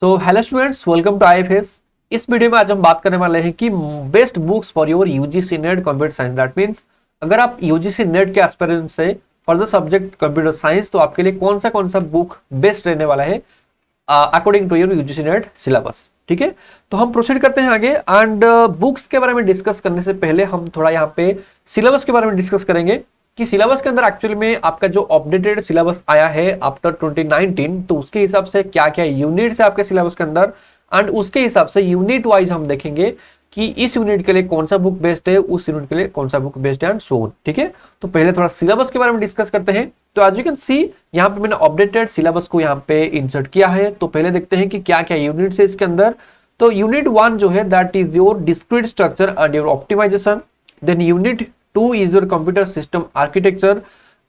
So hello students, welcome to IFS. इस video में आज हम बात करने वाले हैं कि best books for your UGC NET computer science. That means अगर आप यूजीसी नेट के एस्पिरेंट से for the subject computer science, तो आपके लिए कौन सा बुक बेस्ट रहने वाला है according to your UGC NET syllabus. ठीक है, तो हम प्रोसीड करते हैं आगे। एंड बुक्स के बारे में डिस्कस करने से पहले हम थोड़ा यहाँ पे सिलेबस के बारे में डिस्कस करेंगे कि सिलेबस के अंदर एक्चुअली में आपका जो अपडेटेड सिलेबस आया है आफ्टर 2019, तो उसके हिसाब से क्या क्या यूनिट्स है आपके सिलेबस के अंदर, एंड उसके हिसाब से यूनिट वाइज हम देखेंगे कि इस यूनिट के लिए कौन सा बुक बेस्ट है, उस यूनिट के लिए कौन सा बुक बेस्ट है, एंड सो ऑन। ठीक है, तो पहले थोड़ा सिलेबस के बारे में डिस्कस करते हैं। तो एज यू कैन सी यहाँ पे मैंने अपडेटेड सिलेबस को यहाँ पे इंसर्ट किया है। तो पहले देखते हैं कि क्या क्या यूनिट्स है इसके अंदर। तो यूनिट 1 जो है that is your discrete structure and your optimisation. Then unit 2 is your computer system architecture.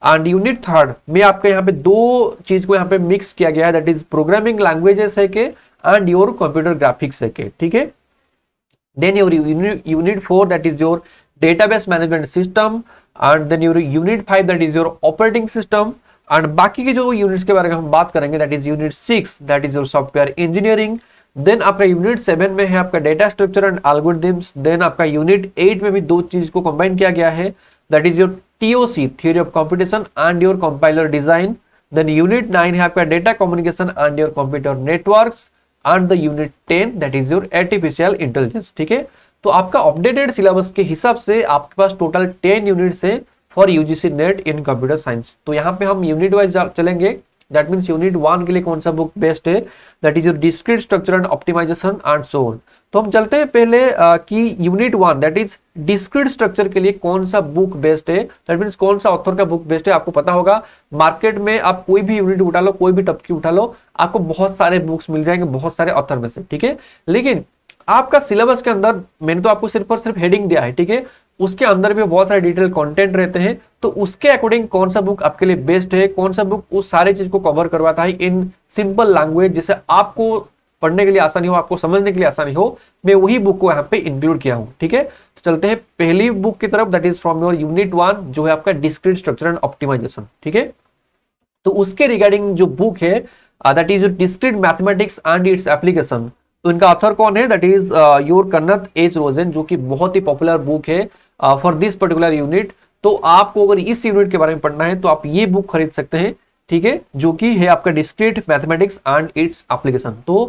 And unit 3 में आपका यहाँ पे दो चीज को यहाँ पे मिक्स किया गया है, दैट इज प्रोग्रामिंग लैंग्वेजेस है के एंड योर कंप्यूटर ग्राफिक्स है के। ठीक है, then your unit 4 that is your database management system, and then your unit 5 that is your operating system, and बाकी के जो यूनिट्स के बारे में हम बात करेंगे that is unit 6 that is your software engineering. Then आपका यूनिट 7 में है आपका data structure and algorithms. Then आपका यूनिट 8 में भी दो चीज को कंबाइन किया गया है, that is your TOC theory of computation and your compiler design. Then unit 9 है आपका data communication and your computer networks, and the unit 10 that is your artificial intelligence. ठीक है, तो आपका अपडेटेड सिलेबस के हिसाब से आपके पास टोटल 10 यूनिट्स है for UGC NET in computer science. तो यहाँ पे हम यूनिट वाइज चलेंगे। दैट मीन्स यूनिट 1 के लिए कौन सा बुक बेस्ट है, that is your discrete structure and optimisation and so on. तो हम चलते हैं पहले कि unit 1 that is discrete structure के लिए कौन सा बुक बेस्ट है। दैट मीन्स कौन सा ऑथर का बुक बेस्ट है। आपको पता होगा मार्केट में आप कोई भी यूनिट उठा लो, कोई भी टॉपिक उठा लो, आपको बहुत सारे बुक्स मिल जाएंगे बहुत सारे ऑथर में से। ठीक है, लेकिन आपका सिलेबस के अंदर मैंने तो आपको सिर्फ और सिर्फ हेडिंग दिया है। ठीक है, उसके अंदर भी बहुत सारे डिटेल कंटेंट रहते हैं, तो उसके अकॉर्डिंग कौन सा बुक आपके लिए बेस्ट है, कौन सा बुक उस सारे चीज को कवर करवाता है इन सिंपल लैंग्वेज, जिससे आपको पढ़ने के लिए आसानी हो, आपको समझने के लिए आसानी हो, मैं वही बुक को यहाँ पे इंक्लूड किया हूँ। ठीक है, तो चलते हैं पहली बुक की तरफ, that is from your unit 1 जो है आपका डिस्क्रीट स्ट्रक्चर एंड ऑप्टिमाइजेशन। ठीक है, तो उसके रिगार्डिंग जो बुक है that is discrete mathematics and its application. तो इनका ऑथर कौन है, दैट इज योर कन्नथ एच रोजन, जो कि बहुत ही पॉपुलर बुक है फॉर दिस पर्टिकुलर यूनिट। तो आपको अगर इस यूनिट के बारे में पढ़ना है तो आप ये बुक खरीद सकते हैं। ठीक है, जो कि है आपका discrete mathematics and its application. तो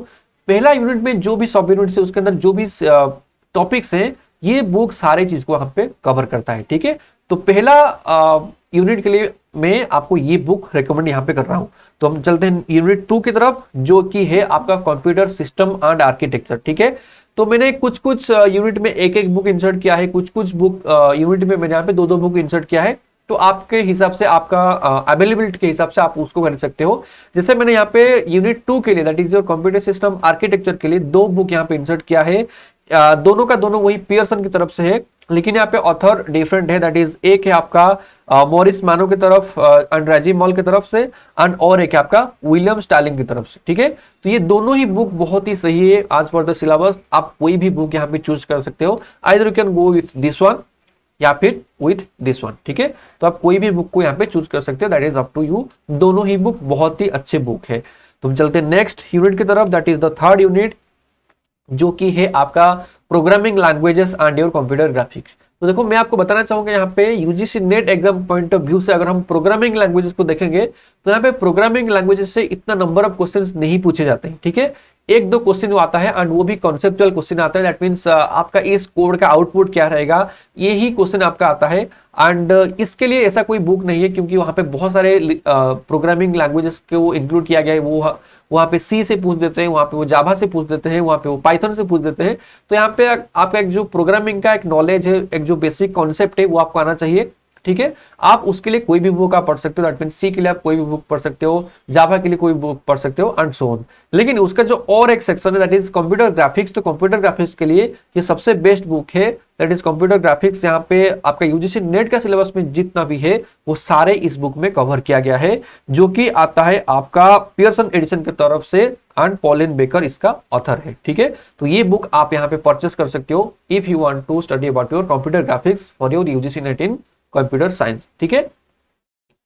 पहला यूनिट में जो भी सब यूनिट है उसके अंदर जो भी टॉपिक्स हैं, ये बुक सारे चीज को यहाँ पे कवर करता है। ठीक है, तो पहला यूनिट के लिए मैं आपको ये बुक रेकमेंड यहाँ पे कर रहा हूँ। तो हम चलते हैं यूनिट 2 की तरफ, जो कि है आपका कंप्यूटर सिस्टम एंड आर्किटेक्चर। ठीक है, तो मैंने कुछ यूनिट में एक एक बुक इंसर्ट किया है, कुछ बुक यूनिट में मैंने यहाँ पे दो बुक इंसर्ट किया है। तो आपके हिसाब से आपका अवेलेबिलिटी के हिसाब से आप उसको खरीद सकते हो। जैसे मैंने यहाँ पे यूनिट 2 के लिए that is your computer system architecture के लिए दो बुक यहाँ पे इंसर्ट किया है। दोनों का दोनों वही पियर्सन की तरफ से है, लेकिन यहाँ पे ऑथर डिफरेंट है। दैट इज एक है आपका मॉरिस मैनो की तरफ एंड राजीव मॉल की तरफ से, एंड और एक है आपका विलियम स्टालिंग की तरफ से। ठीक है, तो ये दोनों ही बुक बहुत ही सही है आज पर द सिलेबस। आप कोई भी बुक यहाँ पे चूज कर सकते हो, either you can go with this one या फिर विथ दिस वन। ठीक है, तो आप कोई भी बुक को यहाँ पे चूज कर सकते हो, that is up to you. दोनों ही बुक बहुत ही अच्छे बुक है। तो हम चलते हैं नेक्स्ट यूनिट की तरफ, that is the 3rd unit, जो कि है आपका programming languages and your computer graphics. तो देखो, मैं आपको बताना चाहूंगा यहाँ पे UGC net exam point of view से अगर हम प्रोग्रामिंग लैंग्वेजेस को देखेंगे तो यहाँ पे प्रोग्रामिंग लैंग्वेजेस से इतना नंबर ऑफ क्वेश्चंस नहीं पूछे जाते हैं। ठीक है, एक दो क्वेश्चन आता है एंड वो भी कॉन्सेप्चुअल क्वेश्चन आता है। दैट मीन्स आपका इस कोड का आउटपुट क्या रहेगा, यही क्वेश्चन आपका आता है। एंड इसके लिए ऐसा कोई बुक नहीं है, क्योंकि वहां पे बहुत सारे प्रोग्रामिंग लैंग्वेजेस को इंक्लूड किया गया है। वो वहां पे सी से पूछ देते हैं, वहां पे वो जावा से पूछ देते हैं, वहां पे वो पाइथन से पूछ देते हैं। तो यहाँ पे आपका एक जो प्रोग्रामिंग का एक नॉलेज है, एक जो बेसिक कॉन्सेप्ट है, वो आपको आना चाहिए। ठीक है, आप उसके लिए कोई भी बुक आप पढ़ सकते हो। दैट मीन सी के लिए आप कोई भी बुक पढ़ सकते हो, जावा के लिए कोई बुक पढ़ सकते हो, एंड सो ऑन। लेकिन उसका जो और एक सेक्शन है दैट इज कंप्यूटर ग्राफिक्स। तो कंप्यूटर ग्राफिक्स के लिए ये सबसे बेस्ट बुक है, दैट इज कंप्यूटर ग्राफिक्स। यहाँ पे आपका यूजीसी नेट का सिलेबस में जितना भी है वो सारे इस बुक में कवर किया गया है, जो कि आता है आपका पियर्सन एडिशन की तरफ से, एंड पॉलिन बेकर इसका ऑथर है। ठीक है, तो ये बुक आप यहाँ पे परचेस कर सकते हो if you want to study about your computer graphics for your UGC NET in computer science. ठीक है,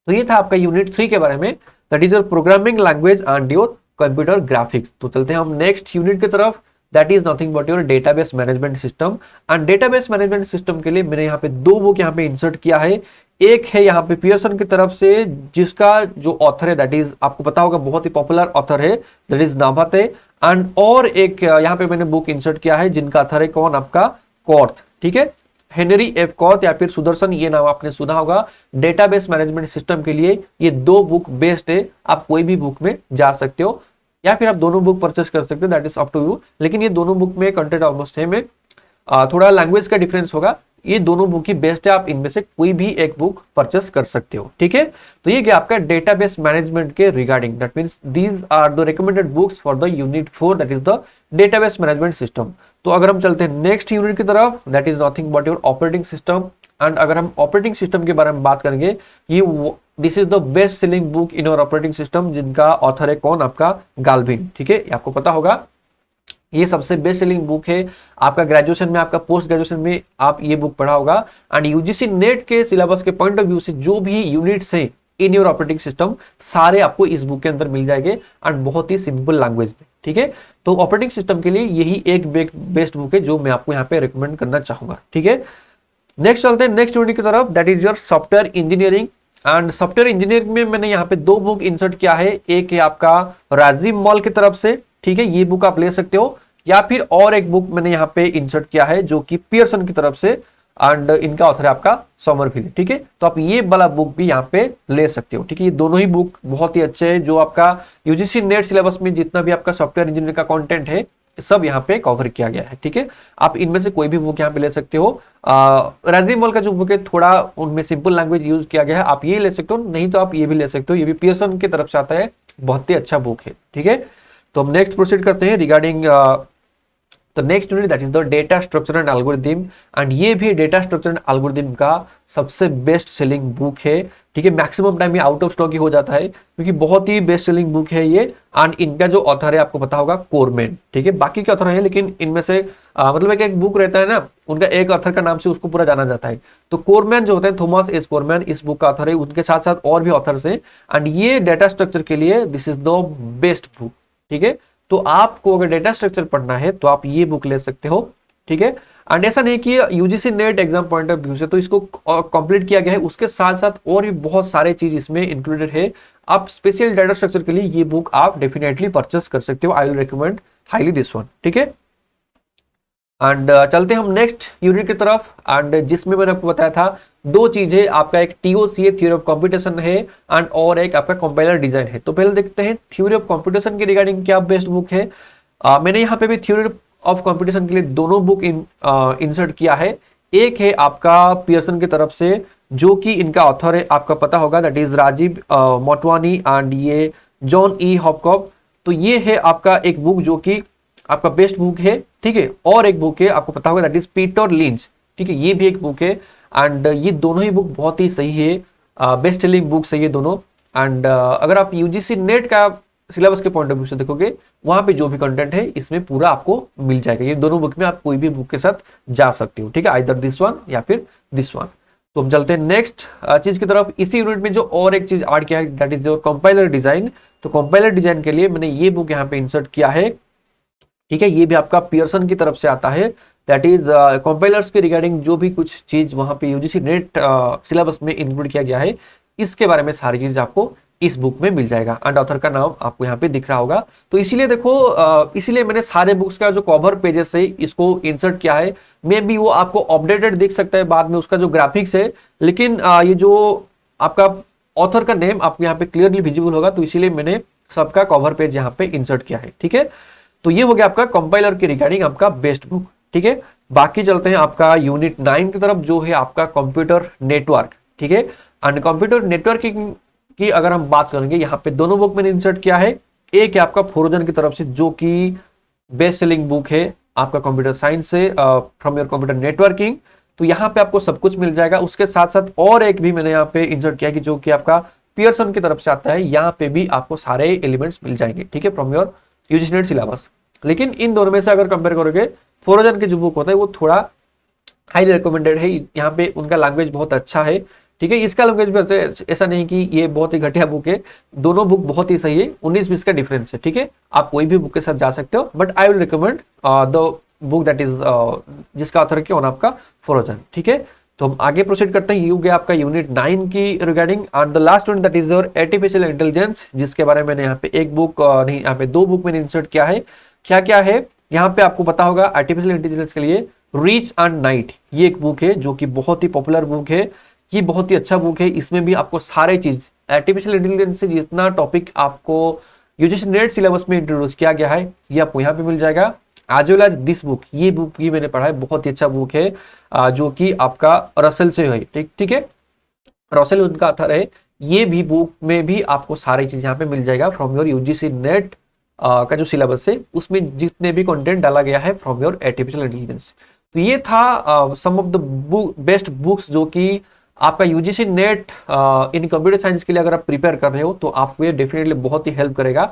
तो ये था आपका यूनिट 3 के बारे में, that is your programming language and your computer graphics. तो चलते हैं हम नेक्स्ट यूनिट की तरफ, that is nothing but your database management system. And database management system के लिए मैंने यहाँ पे दो बुक यहाँ पे इंसर्ट किया है। एक है यहाँ पे पियर्सन की तरफ से, जिसका जो ऑथर है दैट इज आपको पता होगा बहुत ही पॉपुलर ऑथर है, दैट इज नाभाते। एंड और एक यहाँ पे मैंने बुक इंसर्ट किया है जिनका ऑथर है कौन, आपका कॉर्थ, ठीक है, हेनरी एफ कॉर्थ या फिर सुदर्शन, ये नाम आपने सुना होगा। डेटाबेस मैनेजमेंट सिस्टम के लिए ये दो बुक बेस्ट है, आप कोई भी बुक में जा सकते हो या फिर आप दोनों बुक परचेस कर सकते हो, that is up to you. लेकिन ये दोनों बुक में कंटेंट ऑलमोस्ट सेम है, थोड़ा लैंग्वेज का डिफरेंस होगा। ये दोनों बुक ही बेस्ट है, आप इनमें से कोई भी एक बुक परचेस कर सकते हो, ठीक है। तो ये क्या आपका डेटाबेस मैनेजमेंट के regarding, that means these are the recommended books for the unit 4 that is the database management system. तो अगर हम चलते हैं नेक्स्ट यूनिट की तरफ, that is nothing but your operating system. And अगर हम ऑपरेटिंग सिस्टम के बारे में बात करेंगे, ये this is the best selling book in your operating system, जिनका ऑथर है कौन, आपका गाल्विन, ठीक है, आपको पता होगा ये सबसे बेस्ट सेलिंग बुक है। आपका ग्रेजुएशन में, आपका पोस्ट ग्रेजुएशन में आप ये बुक पढ़ा होगा। एंड यूजीसी नेट के सिलेबस के पॉइंट ऑफ व्यू से जो भी यूनिट्स हैं इन योर ऑपरेटिंग सिस्टम, सारे आपको इस बुक के अंदर मिल जाएंगे एंड बहुत ही सिंपल लैंग्वेज में, ठीक है। तो ऑपरेटिंग सिस्टम के लिए यही एक बेस्ट बुक है जो मैं आपको यहाँ पे रिकमेंड करना चाहूंगा, ठीक है। नेक्स्ट चलते हैं नेक्स्ट यूनिट की तरफ, that is your software engineering. And software engineering में मैंने यहाँ पे दो बुक इंसर्ट किया है। एक है आपका राजीव मॉल की तरफ से, ठीक है, ये बुक आप ले सकते हो, या फिर और एक बुक मैंने यहाँ पे इंसर्ट किया है जो कि पियर्सन की तरफ से, एंड इनका ऑथर है आपका समरफील्ड, ठीक है। तो आप ये वाला बुक भी यहाँ पे ले सकते हो, ठीक है। ये दोनों ही बुक बहुत ही अच्छे हैं, जो आपका यूजीसी नेट सिलेबस में जितना भी आपका सॉफ्टवेयर इंजीनियरिंग का कंटेंट है सब यहाँ पे कवर किया गया है, ठीक है। आप इनमें से कोई भी बुक यहाँ पे ले सकते हो। राजीव मॉल का जो बुक है थोड़ा उनमें सिंपल लैंग्वेज यूज किया गया है, आप ये ले सकते हो, नहीं तो आप ये भी ले सकते हो, ये भी पियर्सन की तरफ से आता है, बहुत ही अच्छा बुक है, ठीक है। तो हम नेक्स्ट प्रोसीड करते हैं रिगार्डिंग तो next unit that is the data structure and algorithm. And ये भी डेटा स्ट्रक्चर एंड एल्गोरिथम का सबसे बेस्ट सेलिंग बुक है, ठीक है। मैक्सिमम टाइम ये आउट ऑफ स्टॉक ही हो जाता है क्योंकि बहुत ही बेस्ट सेलिंग बुक है ये। एंड इनका जो ऑथर है आपको पता होगा कोरमैन, ठीक है। बाकी के ऑथर है लेकिन इनमें से मतलब एक बुक रहता है ना, उनका एक ऑथर का नाम से उसको पूरा जाना जाता है। तो कोरमैन जो होता है, थॉमस एस कोरमैन, इस बुक का ऑथर है, उनके साथ साथ और भी ऑथर्स हैं। एंड ये डेटा स्ट्रक्चर के लिए this is the best book, ठीक है। तो आपको अगर डेटा स्ट्रक्चर पढ़ना है तो आप ये बुक ले सकते हो, ठीक है। एंड ऐसा नहीं कि UGC net exam point of view से तो इसको कंप्लीट किया गया है, उसके साथ साथ और भी बहुत सारे चीज इसमें इंक्लूडेड है। आप स्पेशल डेटा स्ट्रक्चर के लिए ये बुक आप डेफिनेटली परचेस कर सकते हो, I will recommend highly this one, ठीक है। एंड चलते हैं हम नेक्स्ट यूनिट की तरफ, एंड जिसमें मैंने आपको बताया था दो चीजें, आपका एक टीओसी है, थ्योरी ऑफ कंप्यूटेशन है, एंड और एक आपका कंपाइलर डिजाइन है। तो पहले देखते हैं थ्योरी ऑफ कंप्यूटेशन के रिगार्डिंग क्या बेस्ट बुक है। मैंने यहाँ पे भी थ्योरी ऑफ कंप्यूटेशन के लिए दोनों बुक इंसर्ट किया है। एक है आपका पियर्सन की तरफ से, जो कि इनका ऑथर है आपका पता होगा, that is Rajeev Motwani and ये जॉन ई हॉपकॉप। तो ये है आपका एक बुक जो कि आपका बेस्ट बुक है, ठीक है। और एक बुक है आपको पता होगा, दैट इज पीटर लिंच, ठीक है, ये भी एक बुक है। एंड ये दोनों ही बुक बहुत ही सही है, बेस्ट सेलिंग बुक्स है ये दोनों। एंड अगर आप यूजीसी नेट का सिलेबस के पॉइंट ऑफ व्यू से देखोगे, वहां पे जो भी कंटेंट है इसमें पूरा आपको मिल जाएगा। ये दोनों बुक में आप कोई भी बुक के साथ जा सकते हो, ठीक है, आइदर दिस वन या फिर दिस वन। तो हम चलते हैं नेक्स्ट चीज की तरफ। इसी यूनिट में जो और एक चीज ऐड किया है that is your compiler design. तो कंपाइलर डिजाइन के लिए मैंने ये बुक यहाँ पे इंसर्ट किया है, ठीक है। ये भी आपका पियर्सन की तरफ से आता है, दैट इज कंपाइलर्स के रिगार्डिंग जो भी कुछ चीज वहां पे यूजीसी नेट सिलेबस में इंक्लूड किया गया है, इसके बारे में सारी चीज आपको इस बुक में मिल जाएगा। एंड ऑथर का नाम आपको यहाँ पे दिख रहा होगा। तो इसीलिए देखो इसीलिए मैंने सारे बुक्स का जो कवर पेजेस है इसको इंसर्ट किया है। मे बी वो आपको अपडेटेड दिख सकता है बाद में उसका जो ग्राफिक्स है, लेकिन ये जो आपका ऑथर का नेम आपको यहाँ पे क्लियरली विजिबल होगा, तो इसीलिए मैंने सबका कवर पेज यहाँ पे इंसर्ट किया है, ठीक है। तो ये हो गया आपका कंपाइलर के रिगार्डिंग आपका बेस्ट बुक, ठीक है। बाकी चलते हैं आपका यूनिट 9 की तरफ, जो है आपका कंप्यूटर नेटवर्क, ठीक है। एंड कंप्यूटर नेटवर्किंग की अगर हम बात करेंगे, यहाँ पे दोनों बुक मैंने इंसर्ट किया है। एक है आपका फोरोजन की तरफ से, जो कि बेस्ट सेलिंग बुक है आपका कंप्यूटर साइंस से, फ्रॉम योर कंप्यूटर नेटवर्किंग। तो यहाँ पे आपको सब कुछ मिल जाएगा। उसके साथ साथ और एक भी मैंने यहाँ पे इंसर्ट किया कि जो कि आपका पियर्सन की तरफ से आता है, यहाँ पे भी आपको सारे एलिमेंट्स मिल जाएंगे, ठीक है, from your UGC NET syllabus. लेकिन इन दोनों में से अगर कंपेयर करोगे, फोरोजन के जो बुक होता है वो थोड़ा हाईली रिकमेंडेड है। यहाँ पे उनका लैंग्वेज बहुत अच्छा है, ठीक है। इसका लैंग्वेज भी ऐसा नहीं कि ये बहुत ही घटिया बुक है, दोनों बुक बहुत ही सही है, 19-20 का डिफरेंस है। ठीक है, आप कोई भी बुक के साथ जा सकते हो, but I will recommend the book that is जिसका ऑथर है कौन आपका फरोजन। ठीक है, तो हम आगे प्रोसीड करते हैं। ये हो गया आपका यूनिट 9 की regarding, and the last one that is your artificial intelligence, जिसके बारे में मैंने यहाँ पे एक बुक नहीं, यहाँ पे 2 बुक मैंने इंसर्ट किया है। क्या क्या है यहाँ पे आपको पता होगा। आर्टिफिशियल इंटेलिजेंस के लिए रिच एंड नाइट, ये एक बुक है जो कि बहुत ही पॉपुलर बुक है, ये बहुत ही अच्छा बुक है। इसमें भी आपको सारे चीज आर्टिफिशियल इंटेलिजेंस से जितना टॉपिक आपको यूजीसी नेट सिलेबस में इंट्रोड्यूस किया गया है, ये आपको यहाँ पे मिल जाएगा। As well as this book, ये बुक भी मैंने पढ़ा है, बहुत ही अच्छा बुक है, जो कि आपका रसेल से है। ठीक है, रसेल उनका ऑथर है। ये भी बुक में भी आपको सारी चीज यहाँ पे मिल जाएगा फ्रॉम योर यूजीसी नेट का जो सिलेबस है, उसमें जितने भी कंटेंट डाला गया है फ्रॉम योर आर्टिफिशियल इंटेलिजेंस। तो ये था सम ऑफ द बेस्ट बुक्स जो कि आपका UGC NET in computer science के लिए अगर आप प्रिपेयर कर रहे हो तो आपको ये डेफिनेटली बहुत ही हेल्प करेगा।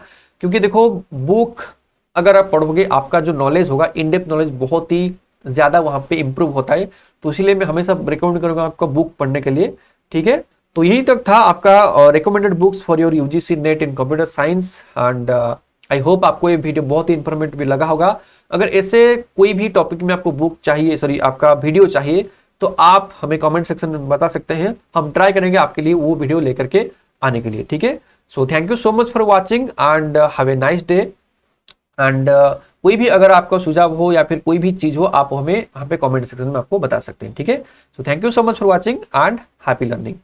क्योंकि देखो, बुक अगर आप पढ़ोगे, आपका जो नॉलेज होगा, इन डेप्थ नॉलेज बहुत ही ज्यादा वहां पे इंप्रूव होता है। तो इसीलिए मैं हमेशा रिकमेंड करूंगा आपका बुक पढ़ने के लिए। ठीक है, तो यही तक था आपका recommended books for your UGC NET in computer science, and I hope आपको ये वीडियो बहुत ही इंफॉर्मेटिव भी लगा होगा। अगर ऐसे कोई भी टॉपिक में आपको बुक चाहिए, सॉरी आपका वीडियो चाहिए, तो आप हमें कमेंट सेक्शन में बता सकते हैं, हम ट्राई करेंगे आपके लिए वो वीडियो लेकर के आने के लिए। ठीक है, so thank you so much for watching and have a nice day. And कोई भी अगर आपका सुझाव हो या फिर कोई भी चीज हो, आप हमें यहाँ पे कमेंट सेक्शन में आपको बता सकते हैं। ठीक है, so thank you so much for watching and happy learning.